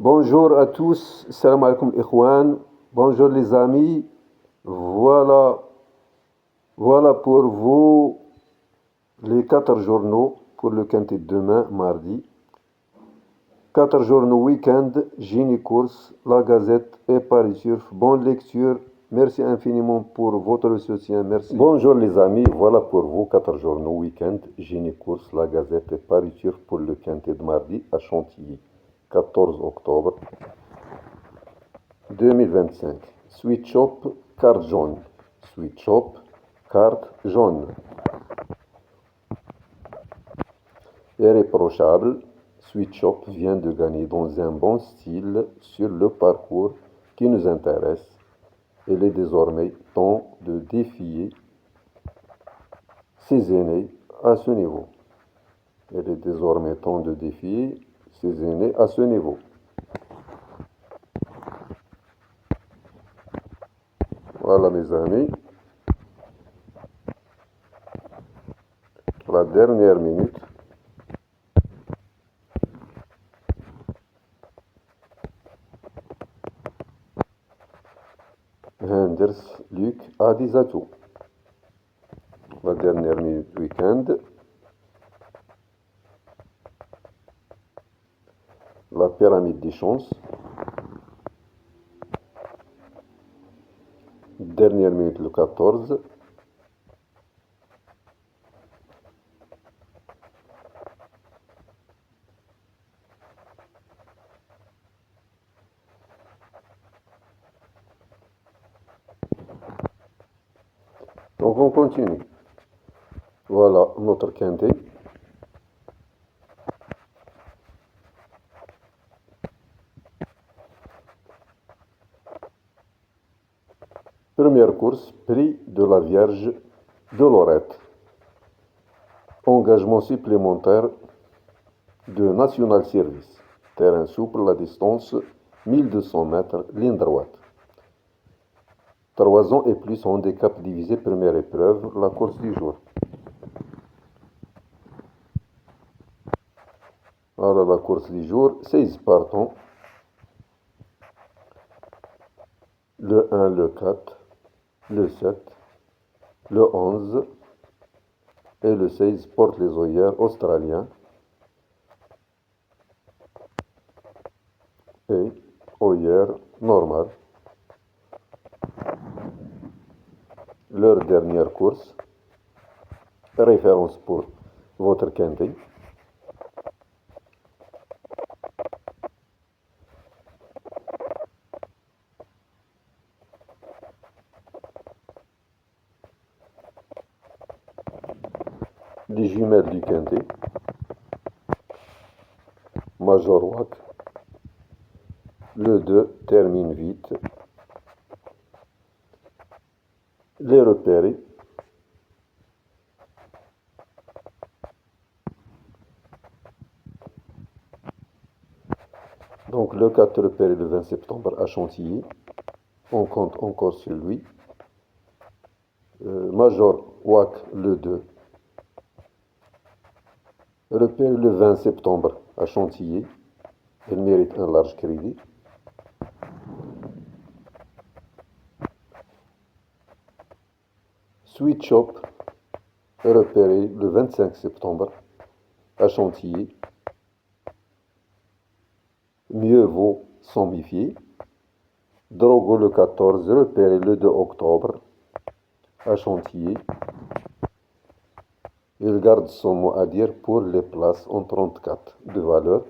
Bonjour à tous, salam alaikum ikhwan, bonjour les amis, voilà, voilà pour vous les 4 journaux pour le quintet de demain, mardi. 4 journaux week-end, Gini Course, La Gazette et Paris Surf. Bonne lecture, merci infiniment pour votre soutien, merci. Bonjour les amis, voilà pour vous 4 journaux week-end, Gini Course, La Gazette et Paris Surf pour le quintet de mardi à Chantilly, 14 octobre. 2025. Sweet Shop, carte jaune. Sweet Shop, carte jaune. Irréprochable, Sweet Shop vient de gagner dans un bon style sur le parcours qui nous intéresse. Il est désormais temps de défier ses aînés à ce niveau. Il est désormais temps de défier ses aînés à ce niveau. Voilà mes amis. La dernière minute. Henders, Luc a des atouts. La dernière minute week-end. La pyramide des chances. Dernière minute le 14. Donc on continue. Voilà notre quintet. Première course, prix de la Vierge de Lorette. Engagement supplémentaire de National Service. Terrain souple, la distance 1200 mètres, ligne droite. 3 ans et plus, handicap divisé, première épreuve, la course du jour. Voilà la course du jour, 16 partants. Le 1, le 4, le 7, le 11 et le 16 portent les œillères australiens. Et œillères normales. Leur dernière course. Référence pour votre quintet. Les jumelles du quintet. Major Wack. Le 2 termine vite. Les repérés. Donc le 4 repéré le 20 septembre à Chantilly. On compte encore sur lui. Major Wack le 2. Repéré le 20 septembre à Chantilly. Il mérite un large crédit. Sweet Shop, repéré le 25 septembre à Chantilly. Mieux vaut s'en méfier. Drogo le 14, repéré le 2 octobre à Chantilly. Il garde son mot à dire pour les places en 34 de valeur.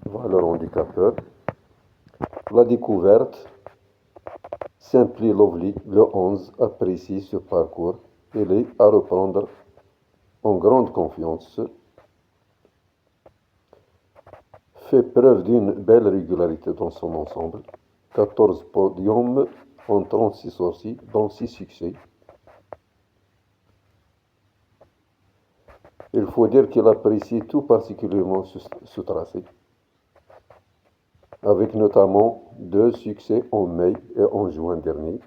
Valeur handicapeur. La découverte. Simply Lovely, le 11, apprécie ce parcours. Il est à reprendre en grande confiance. Fait preuve d'une belle régularité dans son ensemble. 14 podiums en 36 sorties, dont 6 succès. Il faut dire qu'il apprécie tout particulièrement ce tracé, avec notamment 2 succès en mai et en juin dernier.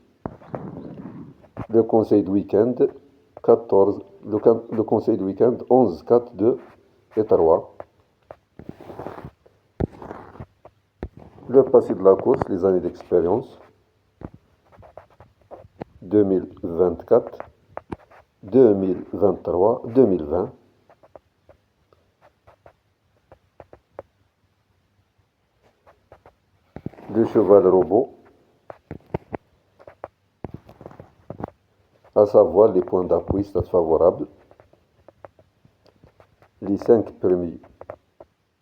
Le conseil de week-end 14, le conseil de week-end 11, 4, 2 et 3. Le passé de la course, les années d'expérience, 2024, 2023, 2020. Le cheval robot, à savoir les points d'appui, stade favorable, les 5 premiers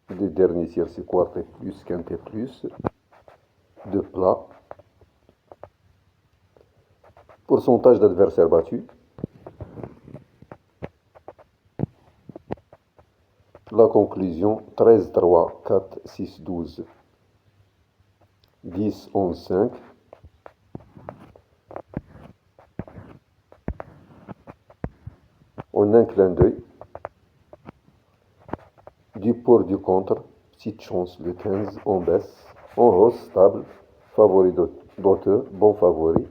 des derniers tiercé quarté plus, quinté plus, de plat, pourcentage d'adversaires battus, la conclusion 13, 3, 4, 6, 12, 10, 11, 5. En un clin d'œil, du pour, du contre, petite chance, le 15, en baisse, en hausse, stable, favori d'auteur, bon favori.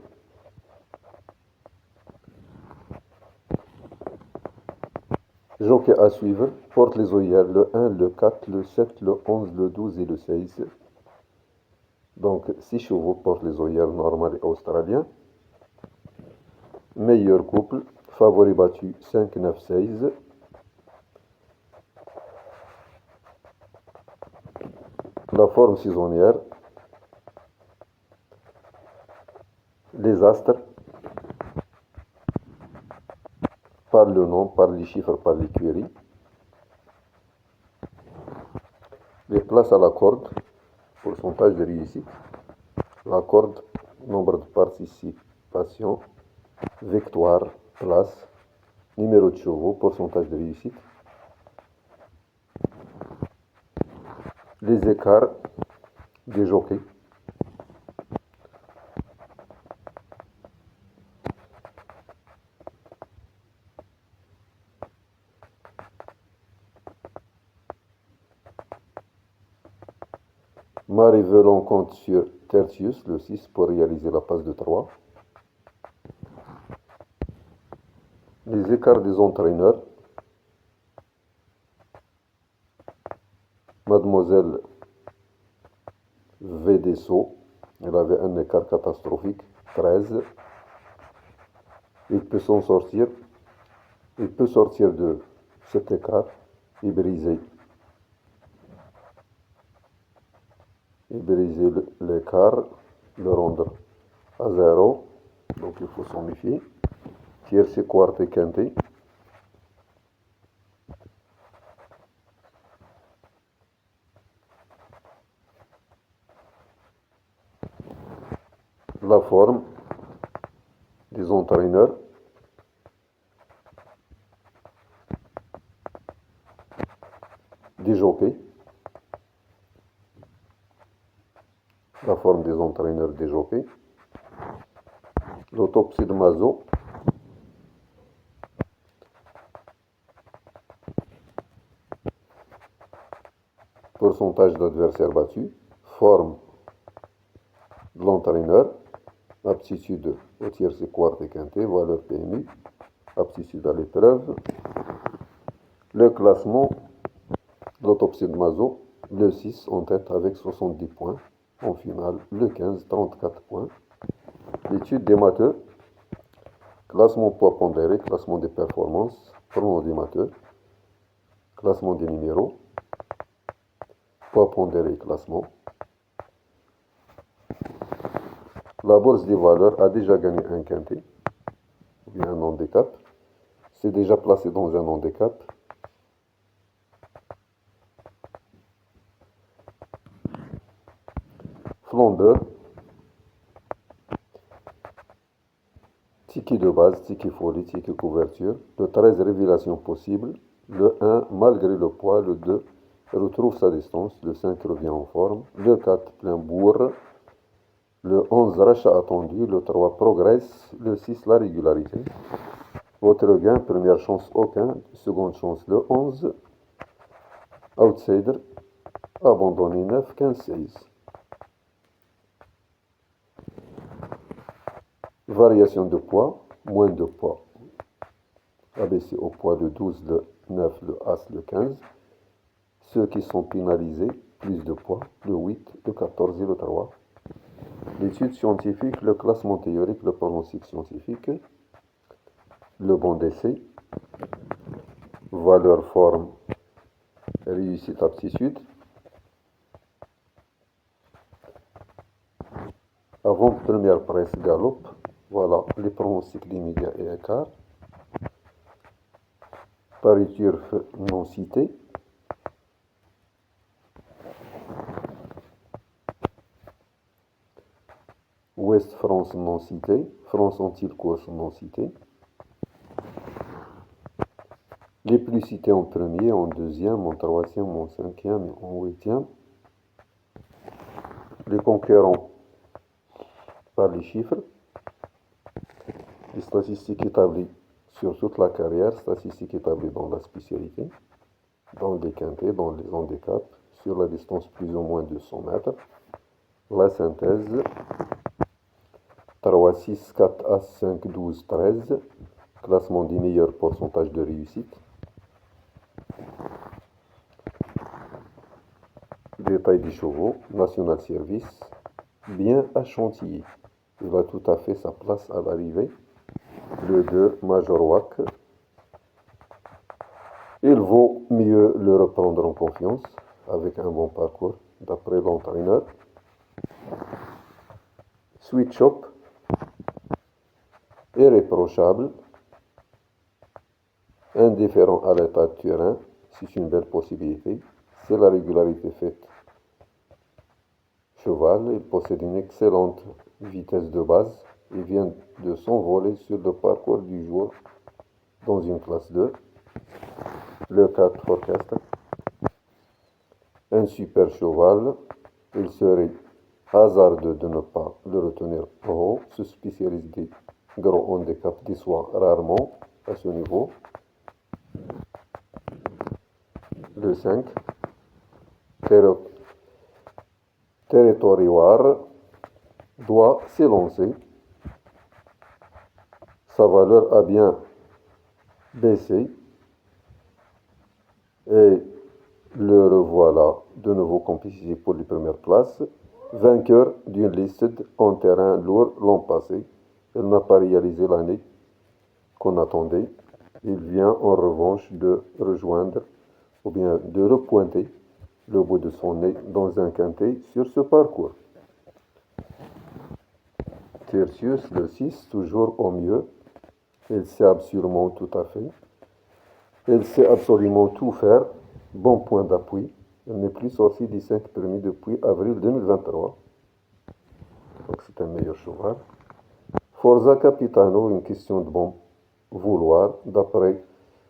Jockey à suivre, porte les œillères, le 1, le 4, le 7, le 11, le 12 et le 16. Donc 6 chevaux portent les œillères normal et australien. Meilleur couple, favori battu 5, 9, 16. La forme saisonnière, les astres, par le nom, par les chiffres, par l'écurie. Les places à la corde, pourcentage de réussite. La corde, nombre de participations, victoire, place, numéro de chevaux, pourcentage de réussite. Les écarts des jockeys. Marie-Velon compte sur Tertius, le 6, pour réaliser la passe de 3. Les écarts des entraîneurs. Mademoiselle Védessau, elle avait un écart catastrophique, 13. Il peut s'en sortir. Il peut sortir de cet écart et briser l'écart, le rendre à 0. Donc il faut s'en méfier. Tiercé, quarté, quinté. La forme des entraîneurs. Des jockeys. La forme des entraîneurs des jockeys. L'autopsie de Mazot. Pourcentage d'adversaires battus. Forme de l'entraîneur. Aptitude au tiercé, quarté, quinté. Valeur PMU. Aptitude à l'épreuve. Le classement. L'autopsie de Mazot. Le 6 en tête avec 70 points. En finale, le 15, 34 points. L'étude des matheux. Classement poids pondéré, classement des performances, pronom des matheux. Classement des numéros. Poids pondéré, classement. La bourse des valeurs a déjà gagné un quintet, ou bien un handicap. C'est déjà placé dans un handicap. Flambeur. Ticket de base, ticket folie, ticket couverture. Le 13, révélation possible. Le 1, malgré le poids. Le 2, retrouve sa distance. Le 5, revient en forme. Le 4, plein bourre. Le 11, rachat attendu. Le 3, progresse. Le 6, la régularité. Votre gain, première chance, aucun. Seconde chance, le 11. Outsider, abandonné 9, 15, 16. Variation de poids, moins de poids. Abaissé au poids le 12, le 9, le As, le 15. Ceux qui sont pénalisés, plus de poids, le 8, le 14 et le 3. L'étude scientifique, le classement théorique, le pronostic scientifique, le banc d'essai, valeur, forme, réussite, aptitude. Avant-première presse Gallup, voilà les pronostics des médias et écarts. Paris Turf non cité. Ouest France non cité. France Antilles-Course non cité. Les plus cités en premier, en deuxième, en troisième, en cinquième, en huitième. Les conquérants par les chiffres. Les statistiques établies sur toute la carrière, statistiques établies dans la spécialité, dans les quintés, dans les handicaps, sur la distance plus ou moins de 100 mètres. La synthèse, 3, 6, 4, As, 5, 12, 13. Classement des meilleurs pourcentages de réussite. Détail des chevaux, National Service, bien à Chantilly. Il a tout à fait sa place à l'arrivée. Le 2, Major Wack. Il vaut mieux le reprendre en confiance, avec un bon parcours, d'après l'entraîneur. Sweet Shop, irréprochable, indifférent à l'état de terrain, c'est une belle possibilité. C'est la régularité faite. Cheval, il possède une excellente vitesse de base. Il vient de s'envoler sur le parcours du jour dans une classe 2. Le 4 Forecastle, un super cheval. Il serait hasardeux de ne pas le retenir haut. Se spécialise des grands handicaps déçoit rarement à ce niveau. Le 5 Territoire doit s'élancer. Sa valeur a bien baissé. Et le revoilà de nouveau compétitif pour les premières places. Vainqueur d'une liste en terrain lourd l'an passé. Il n'a pas réalisé l'année qu'on attendait. Il vient en revanche de rejoindre ou bien de repointer le bout de son nez dans un quintet sur ce parcours. Tertius, le 6, toujours au mieux. Il sait absolument tout à fait. Il sait absolument tout faire. Bon point d'appui. Il n'est plus sorti des 5 premiers depuis avril 2023. Donc c'est un meilleur cheval. Forza Capitano, une question de bon vouloir, d'après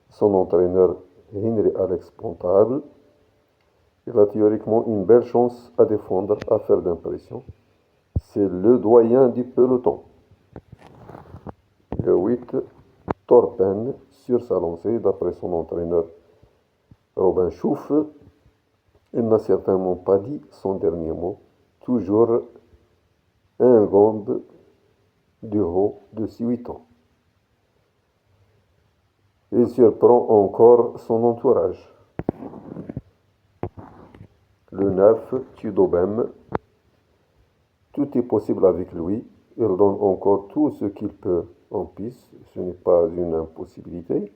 son entraîneur Henry Alex Pontable. Il a théoriquement une belle chance à défendre, à faire d'impression. C'est le doyen du peloton. Le 8, Torpen, sur sa lancée, d'après son entraîneur Robin Chouf. Il n'a certainement pas dit son dernier mot. Toujours un gombe du haut de 6-8 ans. Il surprend encore son entourage. Le 9, Tudobem. Tout est possible avec lui. Il donne encore tout ce qu'il peut en piste. Ce n'est pas une impossibilité.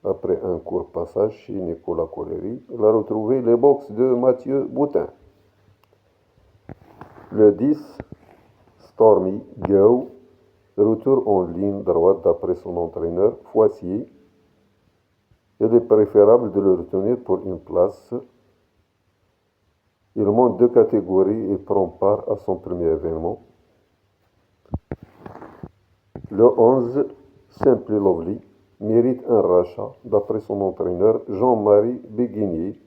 Après un court passage chez Nicolas Collery, il a retrouvé les box de Mathieu Boutin. Le 10, Stormy Go. Retour en ligne droite d'après son entraîneur Foissier. Il est préférable de le retenir pour une place. Il monte 2 catégories et prend part à son premier événement. Le 11, Simply Lovely, mérite un rachat d'après son entraîneur Jean-Marie Béguinier.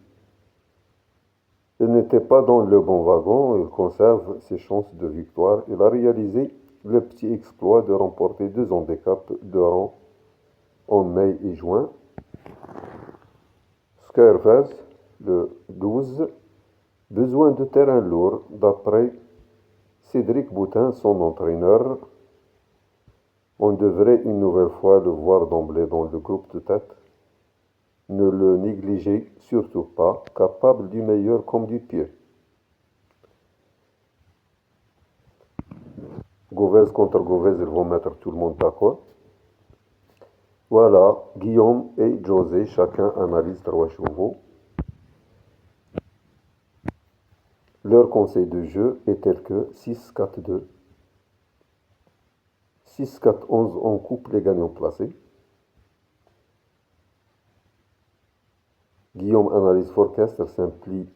Il n'était pas dans le bon wagon, il conserve ses chances de victoire. Il a réalisé le petit exploit de remporter 2 handicaps de rang en mai et juin. Scarface, le 12, besoin de terrain lourd, d'après Cédric Boutin, son entraîneur. On devrait une nouvelle fois le voir d'emblée dans le groupe de tête. Ne le négligez surtout pas, capable du meilleur comme du pire. Govez contre Govez, ils vont mettre tout le monde d'accord. Voilà, Guillaume et José, chacun analyse 3 chevaux. Leur conseil de jeu est tel que 6-4-2. 6-4-11, on coupe les gagnants placés. Guillaume analyse Forecaster, Simply,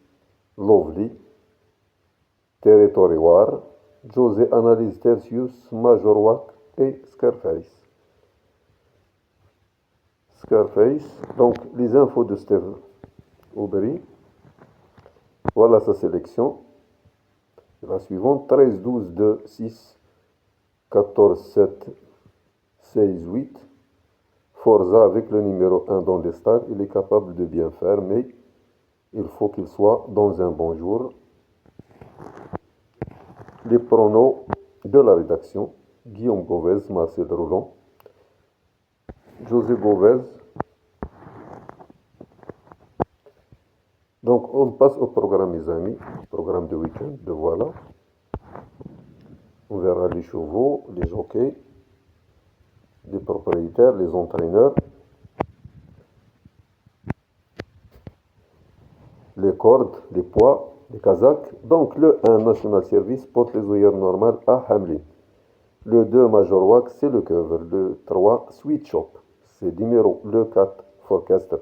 Lovely, Territory War. José analyse Tertius, Major Wack et Scarface. Donc les infos de Steve Aubry. Voilà sa sélection. La suivante, 13, 12, 2, 6, 14, 7, 16, 8. Forza avec le numéro 1 dans les stars, il est capable de bien faire, mais il faut qu'il soit dans un bon jour. Les pronos de la rédaction, Guillaume Govez, Marcel Roland, José Govez. Donc on passe au programme, mes amis, programme de week-end, de voilà. On verra les chevaux, les jockeys, les propriétaires, les entraîneurs, les cordes, les poids, les kazakhs. Donc le 1 National Service porte les œillères normales à Hamlin. Le 2 Major Wack, c'est le cover. Le 3 Sweet Shop, c'est numéro. Le 4 Forecaster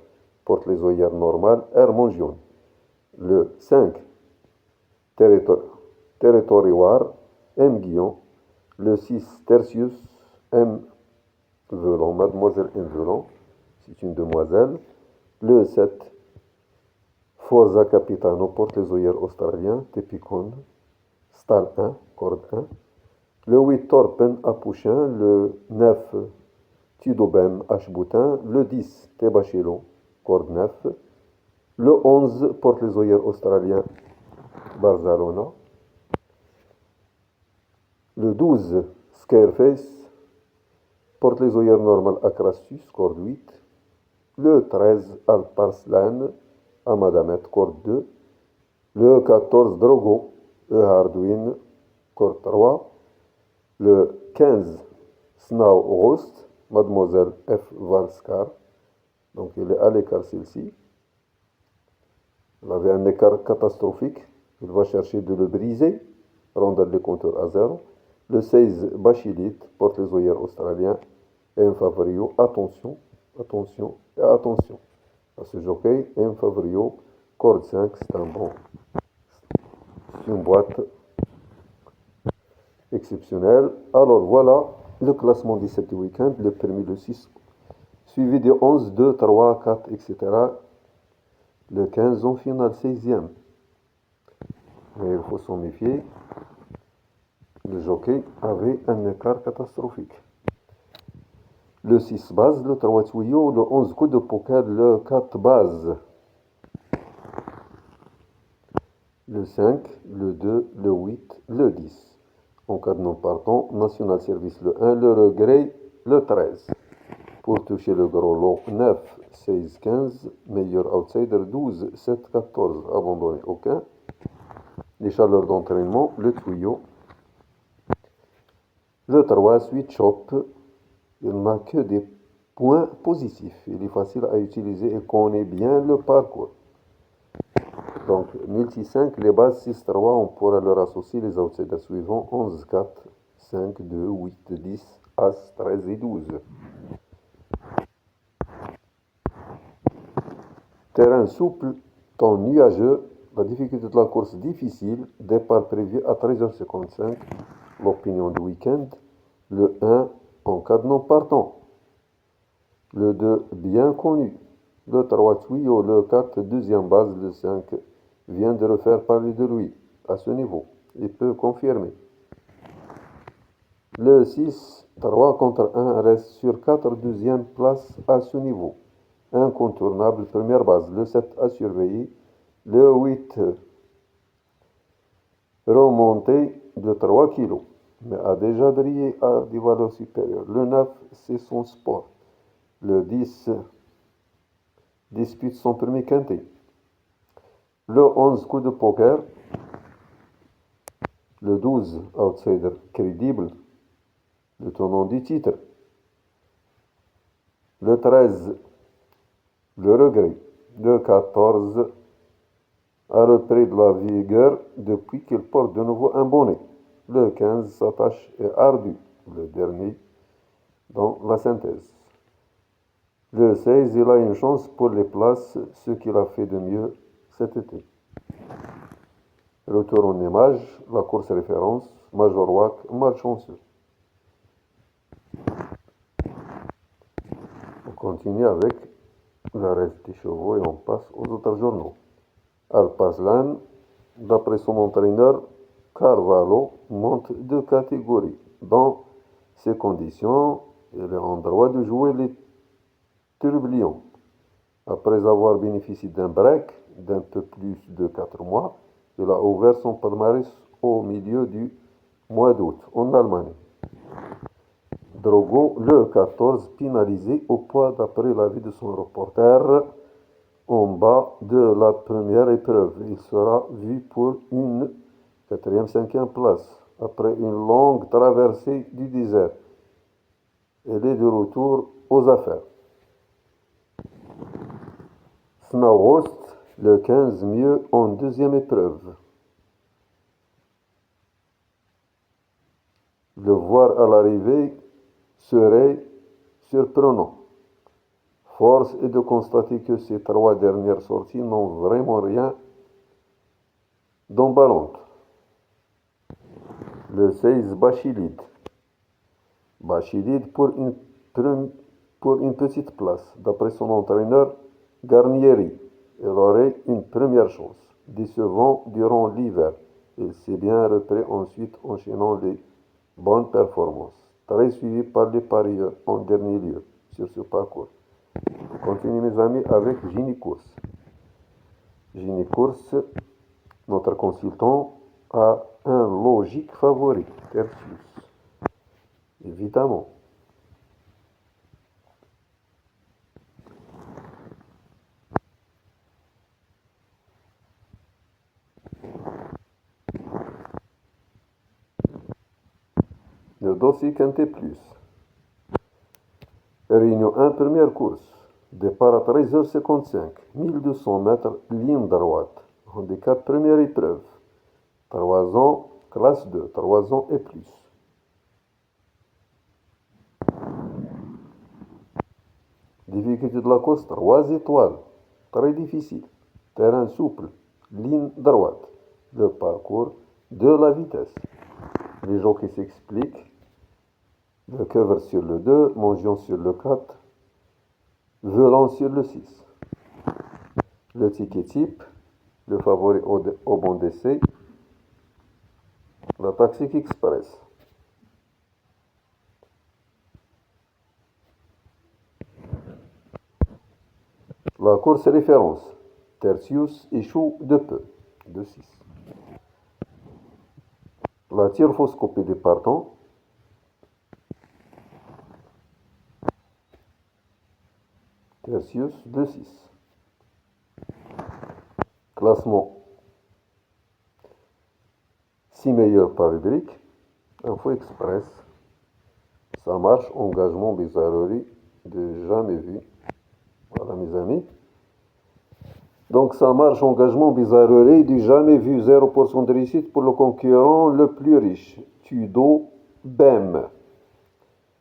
porte les œillères normales Hermon Jaune. Le 5 Territory War, M. Guillon. Le 6 Tertius, M. Velon, Mademoiselle M. Velon, c'est une demoiselle. Le 7 Forza Capitano porte les œillères australiens, Tepicon, Stal 1, corde 1. Le 8 Torpen à Pouchin. Le 9 Tidobem H. Boutin. Le 10 Tebachelo, corde 9. Le 11 porte les œillères australiens, Barcelona. Le 12 Scareface porte les œillères normales à Crassus, corde 8. Le 13 Alparslan à Madamet, corde 2. Le 14 Drogo, E. Hardwin, corde 3. Le 15 Snow Rost, Mademoiselle F. Valskar. Donc il est à l'écart celle-ci. Il avait un écart catastrophique. Il va chercher de le briser, rendre les compteurs à 0. Le 16 Bachilit porte les œillères australiens M. Favrio. Attention, attention et attention à ce jockey. M. Favrio, corde 5, c'est un bon. C'est une boîte exceptionnelle. Alors voilà le classement 17 du week-end, le permis le 6, suivi de 11, 2, 3, 4, etc. Le 15 en finale 16e. Mais il faut s'en méfier. Le jockey avait un écart catastrophique. Le 6 base, le 3 tuyau, le 11 coup de poker, le 4 base. Le 5, le 2, le 8, le 10. En cas de non partant, National Service le 1, le regret le 13. Pour toucher le gros lot, 9, 16, 15. Meilleur outsider, 12, 7, 14. Abandonné aucun. Les chaleurs d'entraînement, le tuyau. Le 3, Sweet Shop, il n'a que des points positifs. Il est facile à utiliser et connaît bien le parcours. Donc, multi-5, les bases 6-3, on pourra leur associer les outsiders suivants 11, 4, 5, 2, 8, 10, As, 13 et 12. Terrain souple, temps nuageux, la difficulté de la course difficile, départ prévu à 13h55. L'opinion du week-end, le 1 en cas de non partant, le 2 bien connu, le 3 tuyau, le 4 deuxième base, le 5 vient de refaire parler de lui à ce niveau, il peut confirmer. Le 6, 3 contre 1 reste sur 4 deuxième place à ce niveau, incontournable première base, le 7 à surveiller, le 8 remonté de 3 kilos, mais a déjà brillé à des valeurs supérieures. Le 9, c'est son sport. Le 10 dispute son premier quintet. Le 11, coup de poker. Le 12, outsider crédible. le tenant du titre. Le 13, le regret. Le 14 a repris de la vigueur depuis qu'il porte de nouveau un bonnet. Le 15, sa tâche est ardue. Le dernier dans la synthèse. Le 16, il a une chance pour les places, ce qu'il a fait de mieux cet été. Retour en image, la course référence, Major Wack, malchanceux. On continue avec le reste des chevaux et on passe aux autres journaux. Alpaslan, d'après son entraîneur, Carvalho monte de catégorie. Dans ces conditions, il est en droit de jouer les tourbillons. Après avoir bénéficié d'un break d'un peu plus de 4 mois, il a ouvert son palmarès au milieu du mois d'août en Allemagne. Drogo, le 14, pénalisé au poids d'après l'avis de son reporter, en bas de la première épreuve. Il sera vu pour une 4e, 5e place. Après une longue traversée du désert, elle est de retour aux affaires. Snauhost, le 15, mieux en 2e épreuve. Le voir à l'arrivée serait surprenant. Force est de constater que ces 3 dernières sorties n'ont vraiment rien d'emballant. Le 16, Bachilid. Bachilid pour une petite place. D'après son entraîneur Garnieri, il aurait une première chance. Décevant durant l'hiver, il s'est bien repris ensuite enchaînant les bonnes performances. Très suivi par les parieurs en dernier lieu sur ce parcours. On continue mes amis avec Ginny Course. Ginny Course, notre consultant, a un logique favori, Tertius. Évidemment. Le dossier Quintet Plus. Réunion 1, première course. Départ à 13h55, 1200 mètres, ligne droite. Handicap, première épreuve. 3 ans, classe 2, 3 ans et plus. Difficulté de la course, 3 étoiles. Très difficile. Terrain souple, ligne droite. Le parcours, de la vitesse. Les jockeys s'expliquent. Le cover sur le 2, Mongion sur le 4, Velan sur le 6. Le ticket type, le favori au bon d'essai, la Taxi Express. La course référence, Tertius échoue de peu, de 6. La tyrphoscopie des partants, Tertius de 6. Classement 6 meilleurs par rubrique, Info Express. Ça marche, engagement, bizarrerie, de jamais vu. Voilà mes amis. Donc ça marche, engagement, bizarrerie, du jamais vu, 0% de réussite pour le concurrent le plus riche, Tudo Bem.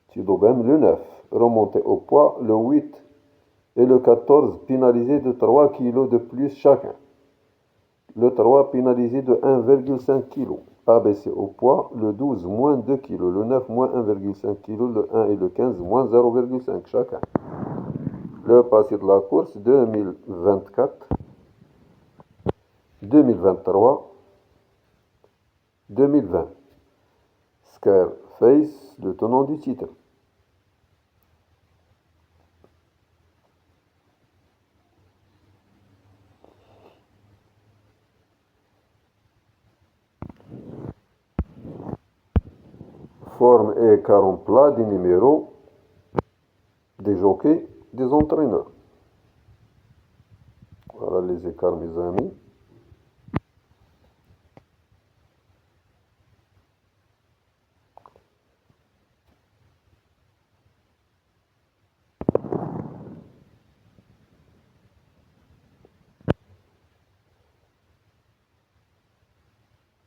Tudo Bem, le 9, remonté au poids, le 8 et le 14 pénalisé de 3 kg de plus chacun. Le 3 pénalisé de 1,5 kg, abaissé au poids, le 12 moins 2 kg, le 9 moins 1,5 kg, le 1 et le 15 moins 0,5 chacun. Le passé de la course 2024, 2023, 2020. Scarface, le tenant du titre. Forme et écart en plat des numéros, des jockeys, des entraîneurs. Voilà les écarts mes amis.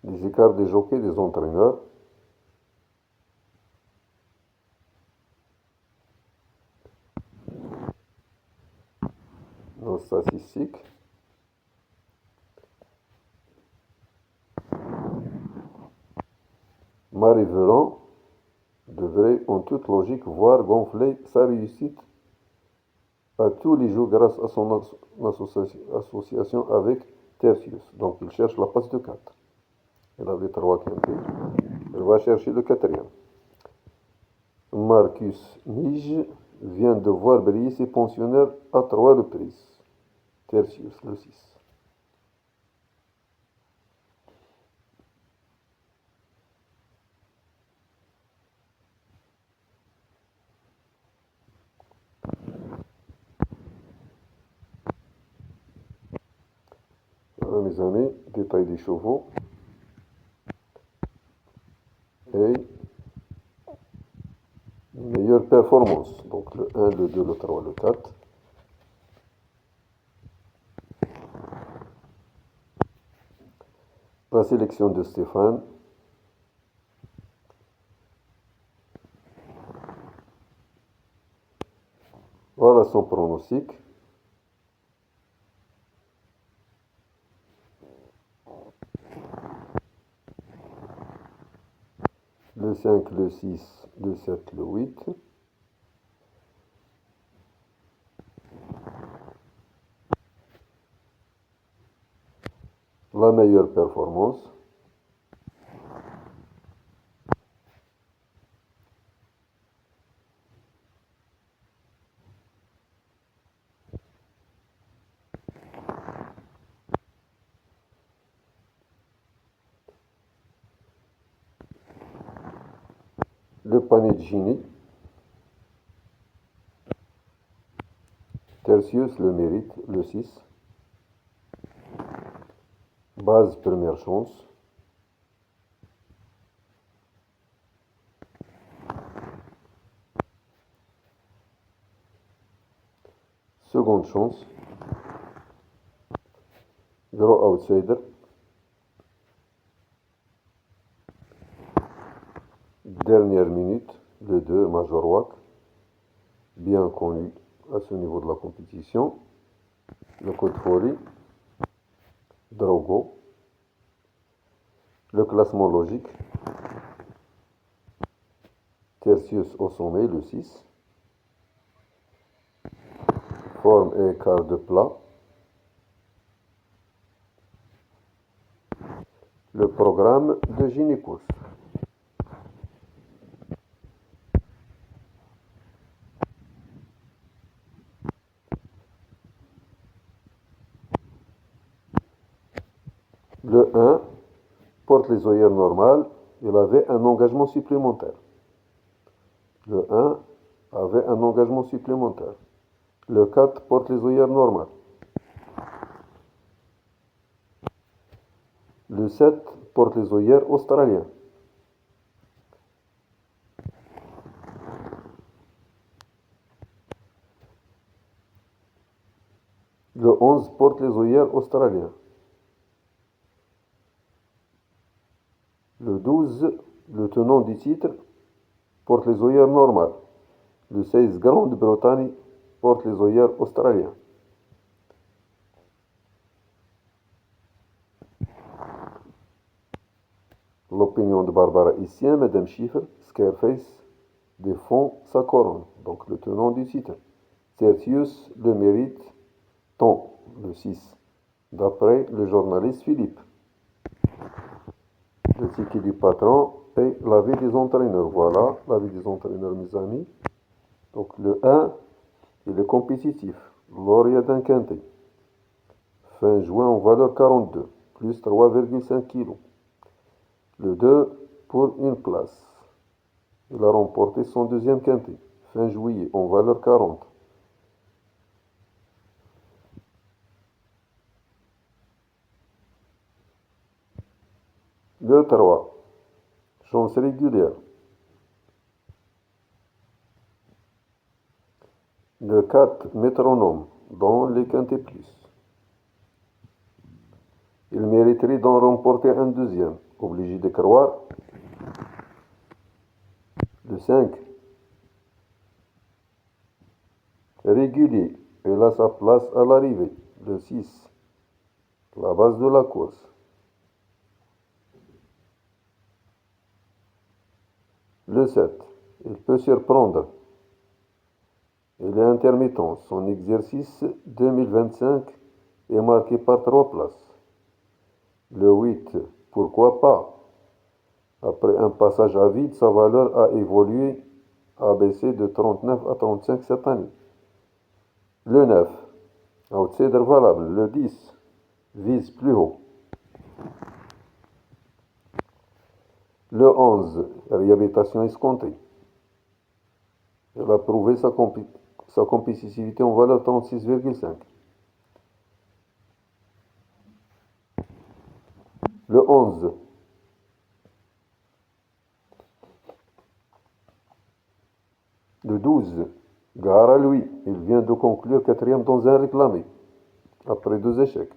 Les écarts des jockeys des entraîneurs. Nos statistiques. Marie Velan devrait en toute logique voir gonfler sa réussite à tous les jours grâce à son association avec Tertius. Donc il cherche la passe de 4. Elle avait 3 quintés. Elle va chercher le quatrième. Marcus Nige vient de voir briller ses pensionnaires à 3 reprises. Tertius, le 6. Voilà mes amis, détail des chevaux. Et meilleure performance. Donc le 1, le 2, le 3, le 4. La sélection de Stéphane. Voilà son pronostic. Le 5, le 6, le 7, le 8. La meilleure performance. Le panier de Gini. Tertius le mérite, le 6. Base première chance. Seconde chance. Gros outsider. Dernière minute, le 2, Major Wack. Bien connu à ce niveau de la compétition. Le code folie. Drogo. Le classement logique. Tertius au sommet, le 6. Forme et écart de plat. Le programme de Gini Course. Le 1 porte les œillères normales. Il avait un engagement supplémentaire. Le 1 avait un engagement supplémentaire. Le 4 porte les œillères normales. Le 7 porte les œillères australiens. Le 11 porte les œillères australiens. Le 12, le tenant du titre, porte les œillères normales. Le 16, Grande-Bretagne, porte les œillères australiens. L'opinion de Barbara ici, Madame Schiffer, Scareface, défend sa couronne, donc le tenant du titre. Tertius le mérite tant, le 6, d'après le journaliste Philippe. Le ticket du patron et l'avis des entraîneurs. Voilà l'avis des entraîneurs, mes amis. Donc le 1, il est compétitif. Lauréat d'un quintet. Fin juin en valeur 42, plus 3,5 kg. Le 2 pour une place. Il a remporté son deuxième quintet. Fin juillet en valeur 40. Le 3, chance régulière. Le 4, métronome, dans les quintets plus. Il mériterait d'en remporter un deuxième. obligé de croire. Le 5, régulier, il a sa place à l'arrivée. Le 6, la base de la course. Le 7, il peut surprendre. Il est intermittent. Son exercice 2025 est marqué par 3 places. Le 8, pourquoi pas? Après un passage à vide, sa valeur a évolué, a baissé de 39 à 35 cette année. Le 9, outsider valable. Le 10, vise plus haut. Le 11, réhabilitation escomptée. Elle a prouvé sa compétitivité en valeur 36,5. Le 11, le 12, gare à lui. Il vient de conclure quatrième dans un réclamé, après 2 échecs.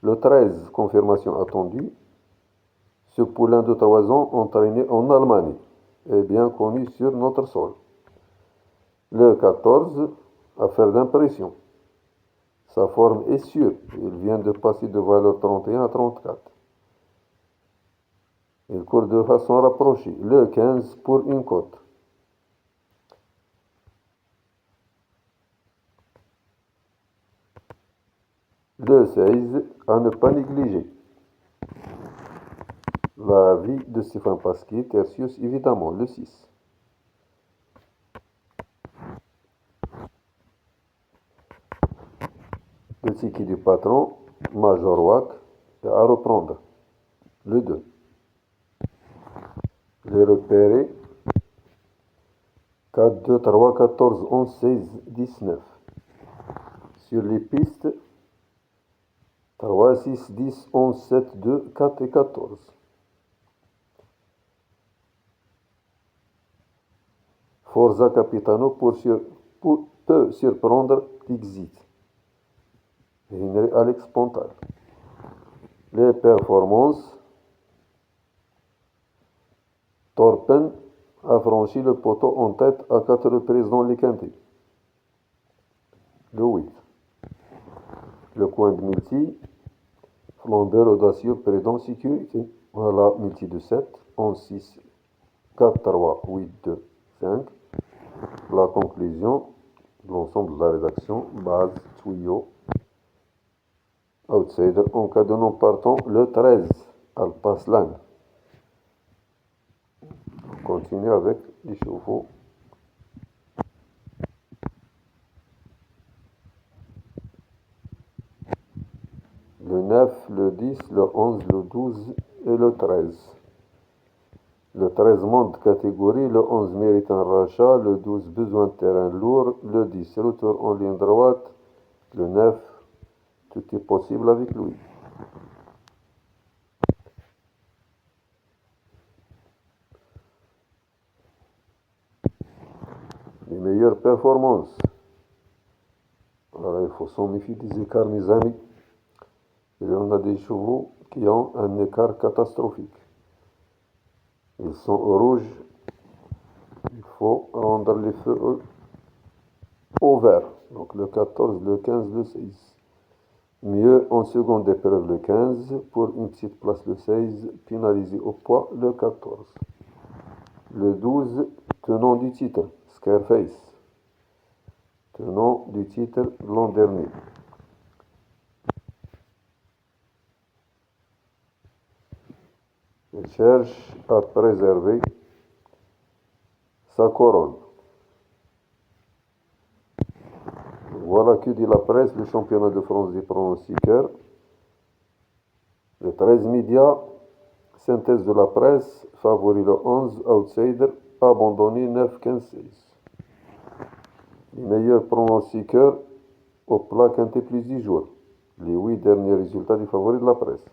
Le 13, confirmation attendue. Ce poulain de 3 ans, entraîné en Allemagne, est bien connu sur notre sol. Le 14, affaire d'impression. Sa forme est sûre. Il vient de passer de valeur 31 à 34. Il court de façon rapprochée. Le 15 pour une cote. Le 16 à ne pas négliger. La vie de Stéphane Pasquier, Tertius évidemment. Le 6. Le ticket du patron, Major Wack, est à reprendre. Le 2. Les repérés, 4, 2, 3, 14, 11, 16, 19. Sur les pistes, 3, 6, 10, 11, 7, 2, 4 et 14. Forza Capitano peut surprendre Dixit. Henry Alex Pontal. Les performances, Torpen a franchi le poteau en tête à 4 reprises dans les quintés. Le 8. Le coin de multi, flambeur audacieux prudent sécurité. Voilà, multi de 7, 11, 6, 4, 3, 8, 2, 5. La conclusion, l'ensemble de la rédaction, base, tuyau, outsider, en cas de non partant, le 13, Alpaslan. On continue avec les chevaux. Le 9, le 10, le 11, le 12 et le 13. Le 13 monte catégorie, le 11 mérite un rachat, le 12 besoin de terrain lourd, le 10 retour en ligne droite, le 9 tout est possible avec lui. Les meilleures performances. Alors il faut s'en méfier des écarts, mes amis. Il y en a des chevaux qui ont un écart catastrophique. Ils sont au rouge. Il faut rendre les feux au vert. Donc le 14, le 15, le 16. Mieux en seconde épreuve le 15. Pour une petite place le 16. Pénalisé au poids le 14. Le 12, tenant du titre, Scarface. Tenant du titre l'an dernier. Il cherche à préserver sa couronne. Voilà que dit la presse, le championnat de France des pronostiqueurs. Les 13 médias, synthèse de la presse, favori le 11, outsider, abandonné 9, 15, 16. Les meilleurs pronostiqueurs au plat quinté plus 10 jours. Les 8 derniers résultats des favoris de la presse.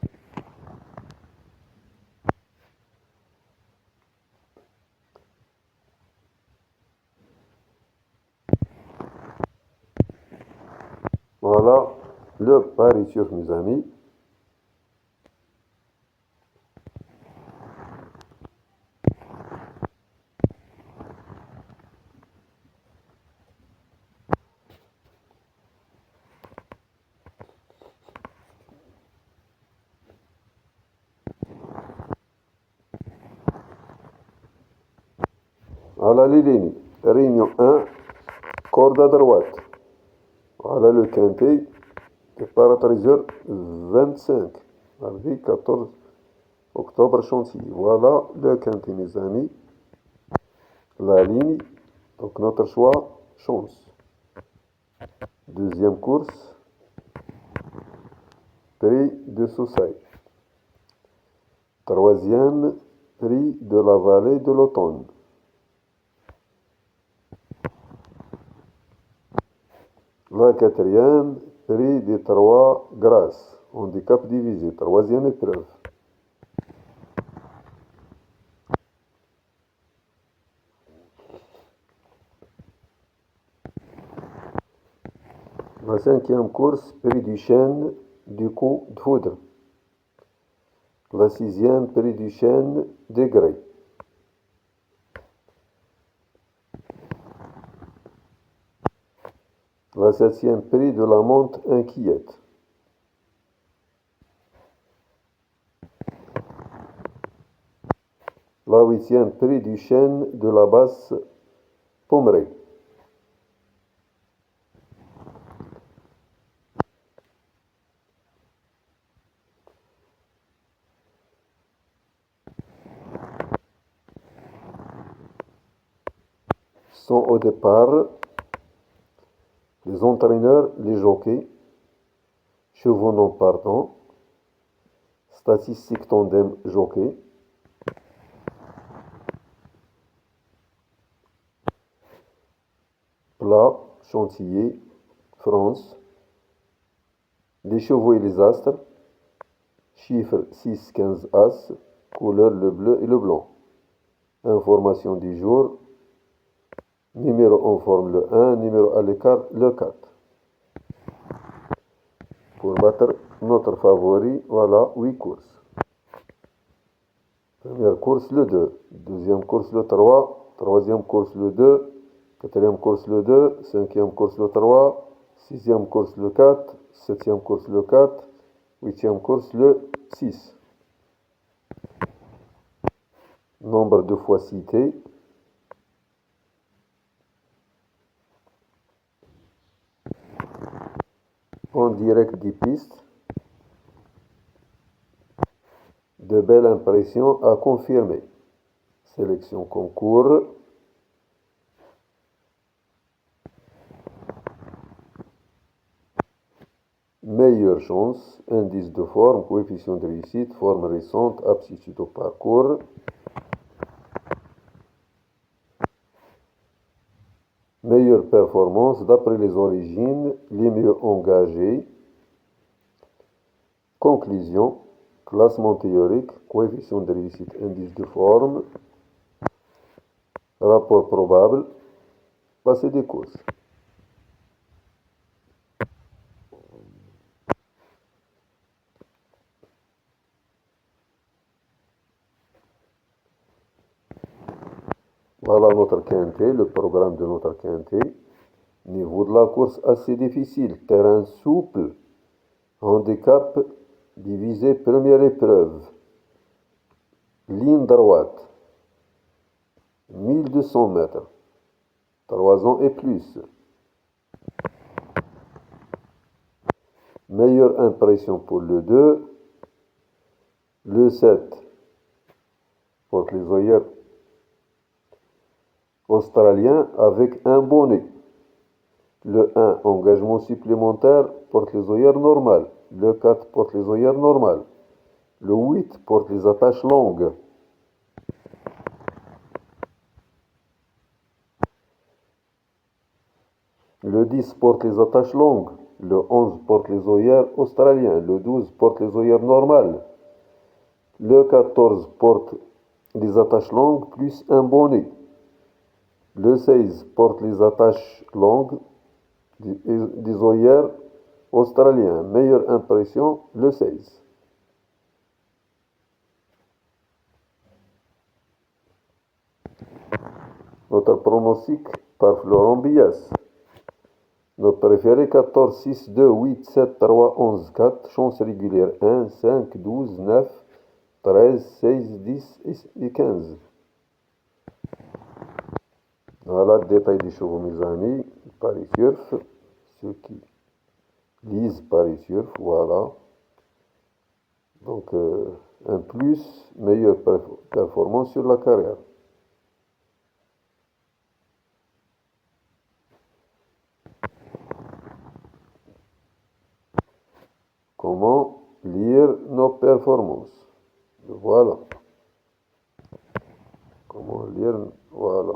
Voilà le pari turc, mes amis. Voilà les lignes. Réunion 1, corde à droite. Voilà le quintet, préparateur 25, mardi 14 octobre Chantilly. Voilà le quintet, mes amis. La ligne, donc notre choix, chance. Deuxième course, prix de Soussailles. Troisième, prix de la vallée de l'automne. La quatrième, prix des trois grâces, handicap divisé, troisième épreuve. La cinquième course, prix du chêne du coup de foudre. La sixième, prix du chêne des grès. La septième, prix de la monte inquiète. La huitième, prix du chêne de la basse Pommerée. Sont au départ les entraîneurs, les jockeys, chevaux non partants, statistiques tandem jockey, plat, Chantilly, France, les chevaux et les astres, chiffres 6, 15 As, couleur le bleu et le blanc. Information du jour, numéro en forme le 1, numéro à l'écart le 4. Pour battre notre favori, voilà 8 courses. Première course le 2, deuxième course le 3, troisième course le 2, quatrième course le 2, cinquième course le 3, sixième course le 4, septième course le 4, huitième course le 6. Nombre de fois cité. En direct des pistes. De belles impressions à confirmer. Sélection concours. Meilleure chance, indice de forme, coefficient de réussite, forme récente, aptitude au parcours. Meilleure performance d'après les origines, les mieux engagés. Conclusion, classement théorique, coefficient de réussite, indice de forme, rapport probable, passé des courses. Voilà notre quintet, le programme de notre quintet. Niveau de la course assez difficile, terrain souple, handicap divisé première épreuve, ligne droite, 1200 mètres, 3 ans et plus. Meilleure impression pour le 2, le 7 porte les œillères australien avec un bonnet. Le 1, engagement supplémentaire, porte les œillères normales. Le 4 porte les œillères normales. Le 8 porte les attaches longues. Le 10 porte les attaches longues. Le 11 porte les œillères australiens. Le 12 porte les œillères normales. Le 14 porte les attaches longues plus un bonnet. Le 16 porte les attaches longues des œillères australiens. Meilleure impression, le 16. Notre pronostic par Florent Bias. Notre préféré 14, 6, 2, 8, 7, 3, 11, 4. Chance régulière 1, 5, 12, 9, 13, 16, 10 et 15. Voilà le détail des chevaux, mes amis. Paris Surf. Ceux qui lisent Paris Surf, voilà. Donc, un plus, meilleure performance sur la carrière. Comment lire nos performances? Voilà. Comment lire? Voilà.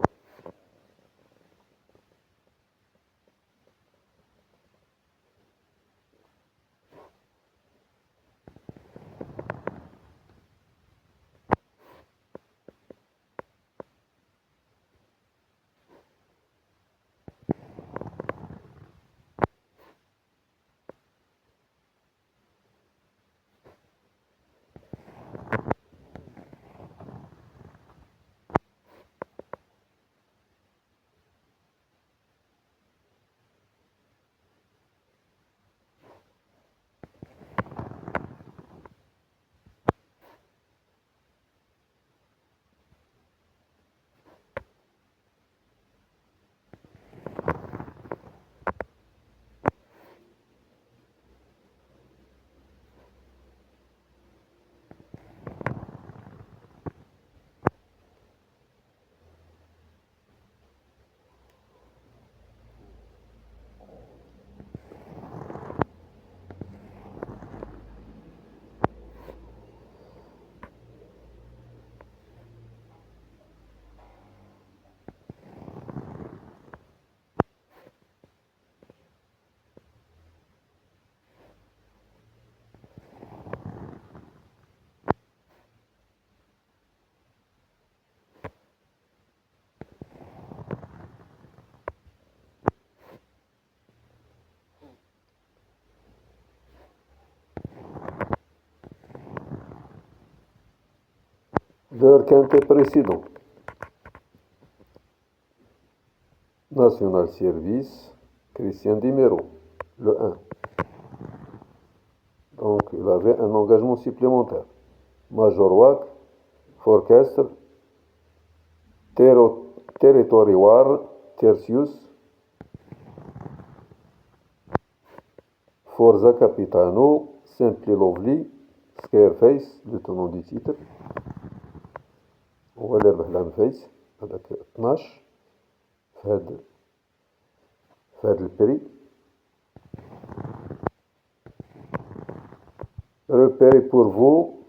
Leur quintet précédent. National Service, Christian Dimero, le 1. Donc, il avait un engagement supplémentaire. Major Wack, Forecastle, Territory War, Tertius, Forza Capitano, Simply Lovely, Scareface, le tenant du titre. هو اللي ربح لام فايس هذاك 12 في هاد البري. Repérez pour vous,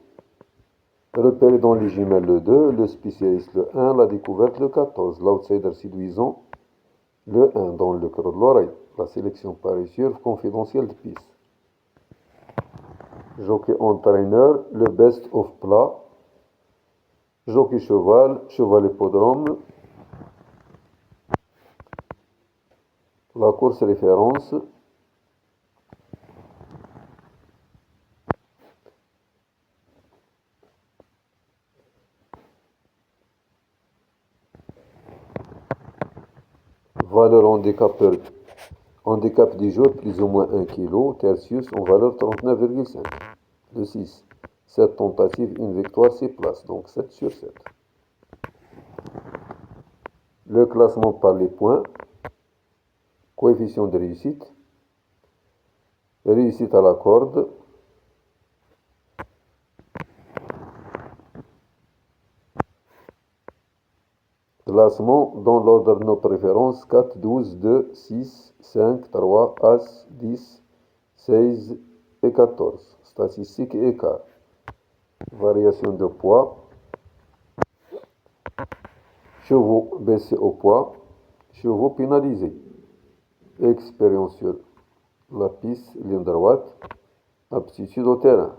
repérez dans les jumelles le 2, le spécialiste le 1, la découverte le 14, l'outsider séduisant le 1 dans le creux de l'oreille, la sélection paresseuse confidentielle de piste. Jockey entraîneur, le best of plat, jockey cheval, cheval hippodrome, la course référence, valeur handicap du jour plus ou moins 1 kg, Tertius en valeur 39,5. Le 6, 7 tentatives, une victoire, 6 places, donc 7 sur 7. Le classement par les points, coefficient de réussite, réussite à la corde, classement dans l'ordre de nos préférences 4, 12, 2, 6, 5, 3, As, 10, 16 et 14. Statistiques et écart. Variation de poids. Chevaux baissés au poids. Chevaux pénalisés. Expérience sur la piste, ligne droite. Aptitude au terrain.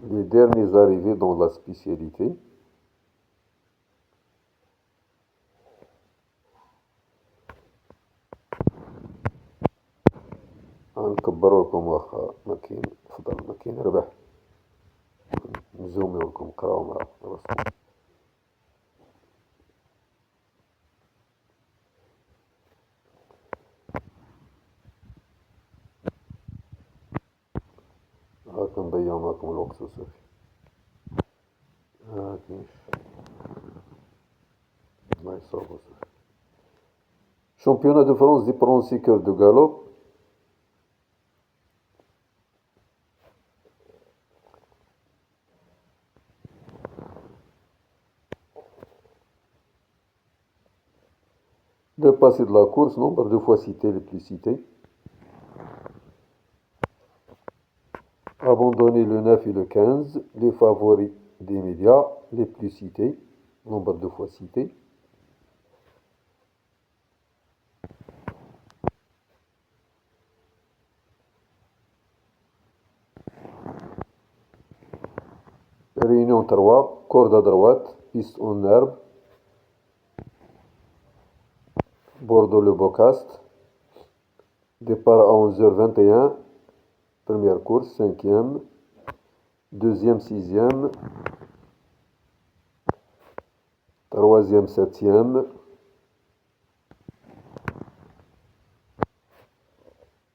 Les derniers arrivés dans la spécialité. نكبروا لكم واخا ما كاين فضل ما كاين ربح نزوميو لكم قراو مع راسكم. نضيع معكم الوقت وصافي. كاينش الله يصاوب وصافي. Championnat de France des pronostiqueurs de galop. Le passé de la course, nombre de fois cité, les plus cités. Abandonner le 9 et le 15, les favoris des médias, les plus cités, nombre de fois cités. Réunion 3, corde à droite, piste en herbe, Bordeaux-le-Bocast, départ à 11h21, première course, cinquième, deuxième, sixième, troisième, septième,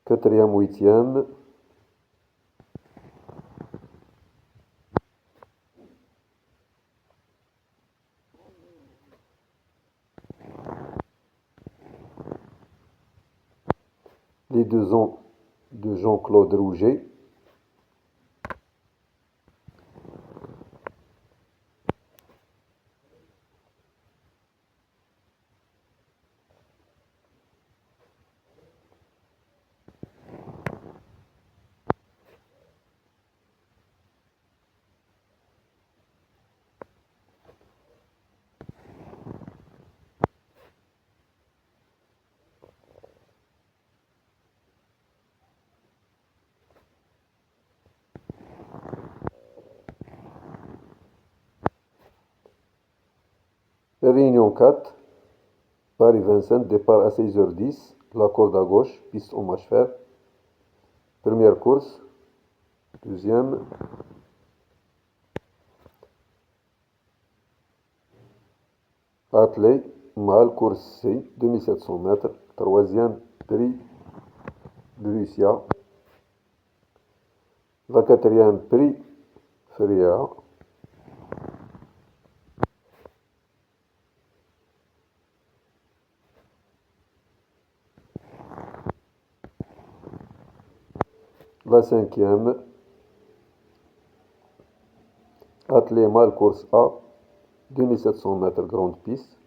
quatrième, huitième, les 2 ans de Jean-Claude Rouget, Réunion 4, Paris-Vincennes, départ à 16h10, la corde à gauche, piste en marche fer. Première course, deuxième, attelé, mâle, course C, 2700 mètres. Troisième, prix Brussia. La quatrième, prix Feria. La cinquième, attelé mâle course A, 2700 mètres grande piste.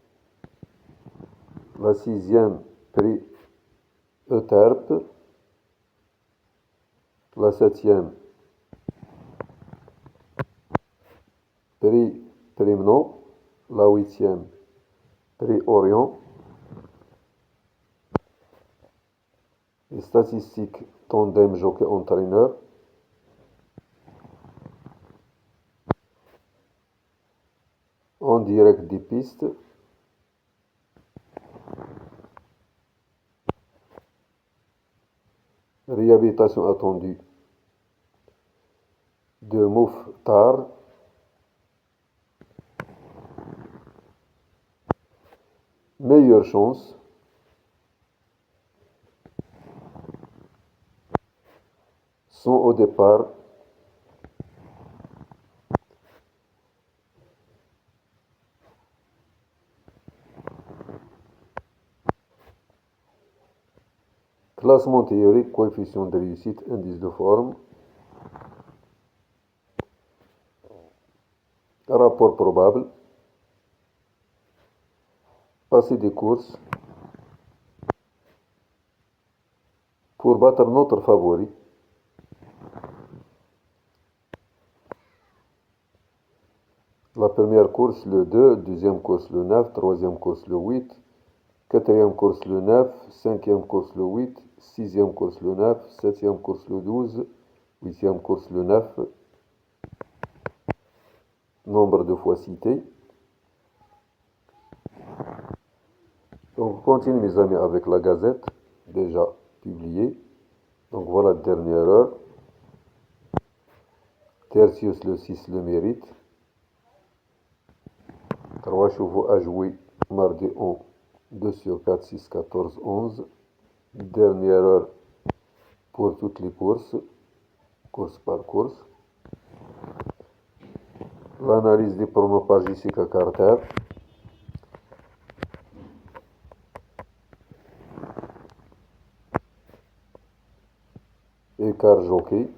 La sixième, prix Euterpe. La septième, prix Primno. La huitième, prix Orion. Les statistiques tandem jockey entraîneur. En direct des pistes. Réhabilitation attendue de Mouftar. Meilleure chance. Sont au départ. Classement théorique, coefficient de réussite, indice de forme. Rapport probable. Passé des courses. Pour battre notre favori. La première course le 2, deuxième course le 9, troisième course le 8, quatrième course le 9, cinquième course le 8, sixième course le 9, septième course le 12, huitième course le 9. Nombre de fois cité. Donc on continue mes amis avec la Gazette, déjà publiée. Donc voilà, dernière heure. Tertius le 6 le mérite. 3 chevaux à jouer mardi en 2 sur 4, 6, 14, 11. Dernière heure pour toutes les courses. course par course. L'analyse des pronos par Jessica Carter. Écart jockey.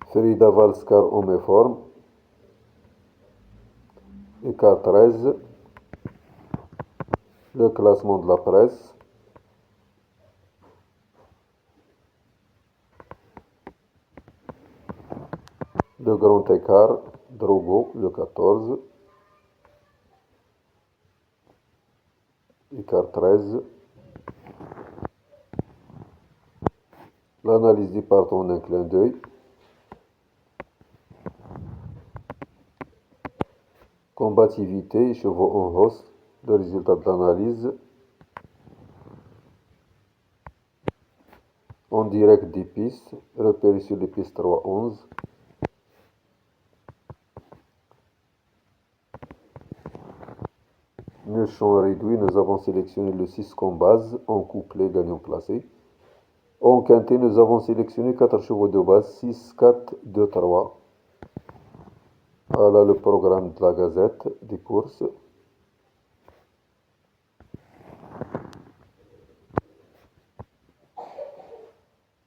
Frida Valskar homme et forme. Écart 13. Le classement de la presse. Le grand écart, Drogo, le 14. Écart 13. L'analyse du partant en un clin d'œil. Combativité, chevaux en hausse, le résultat de l'analyse. En direct des pistes, repéré sur les pistes 3-11. Le champ réduit, nous avons sélectionné le 6 comme base, en couplet gagnant placé. En quintet, nous avons sélectionné 4 chevaux de base, 6, 4, 2, 3. Voilà le programme de la Gazette des courses.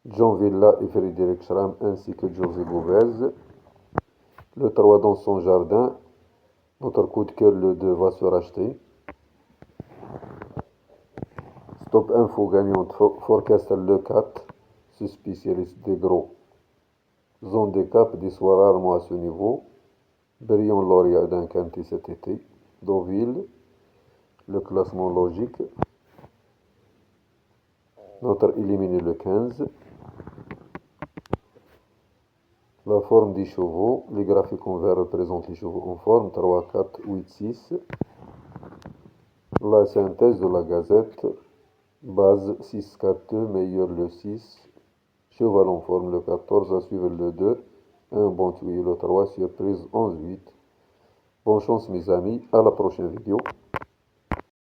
John Villa et Frédéric Schramm ainsi que José Gomez. Le 3 dans son jardin. Notre coup de cœur, le 2 va se racheter. Stop info gagnante, Forecastle le 4, spécialiste des gros. Zone des caps, des soirs rarement à ce niveau. Brillant lauréat d'un quintet cet été. Deauville, le classement logique. Notre éliminé le 15. La forme des chevaux, les graphiques en vert représentent les chevaux en forme, 3, 4, 8, 6. La synthèse de la Gazette, base 6, 4, 2, meilleur le 6, cheval en forme le 14, à suivre le 2, un bon tuyau le 3, surprise 11, 8. Bonne chance mes amis, à la prochaine vidéo.